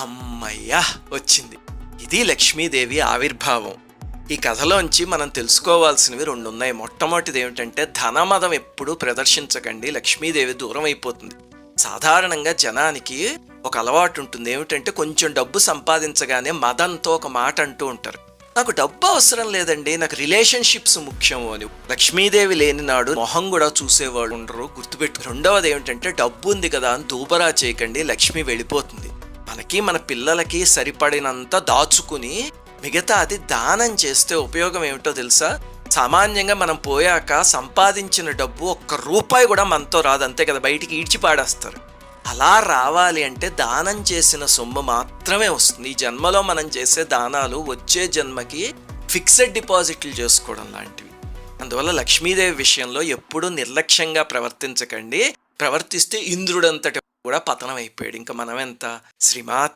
అమ్మయ్యా వచ్చింది. ఇది లక్ష్మీదేవి ఆవిర్భావం. ఈ కథలోంచి మనం తెలుసుకోవాల్సినవి 2 ఉన్నాయి. మొట్టమొదటిది ఏమిటంటే ధనమదం ఎప్పుడూ ప్రదర్శించకండి, లక్ష్మీదేవి దూరం అయిపోతుంది. సాధారణంగా జనానికి ఒక అలవాటు ఉంటుంది, ఏమిటంటే కొంచెం డబ్బు సంపాదించగానే మదంతో ఒక మాట అంటూ ఉంటారు, నాకు డబ్బు అవసరం లేదండి, నాకు రిలేషన్షిప్స్ ముఖ్యము అని. లక్ష్మీదేవి లేని నాడు మొహం కూడా చూసేవాళ్ళు ఉండరు, గుర్తుపెట్టు. రెండవది ఏమిటంటే డబ్బు ఉంది కదా అని దూబరా చేయకండి, లక్ష్మి వెళ్ళిపోతుంది. మనకి మన పిల్లలకి సరిపడినంత దాచుకుని మిగతా అది దానం చేస్తే ఉపయోగం ఏమిటో తెలుసా? సామాన్యంగా మనం పోయాక సంపాదించిన డబ్బు 1 రూపాయి కూడా మనతో రాదు, అంతే కదా, బయటికి ఈడ్చి పాడేస్తారు. అలా రావాలి అంటే దానం చేసిన సొమ్ము మాత్రమే వస్తుంది. ఈ జన్మలో మనం చేసే దానాలు వచ్చే జన్మకి ఫిక్స్డ్ డిపాజిట్లు చేసుకోవడం లాంటివి. అందువల్ల లక్ష్మీదేవి విషయంలో ఎప్పుడూ నిర్లక్ష్యంగా ప్రవర్తించకండి. ప్రవర్తిస్తే ఇంద్రుడంతటి కూడా పతనం అయిపోయాడు, ఇంకా మనం ఎంత. శ్రీమాత్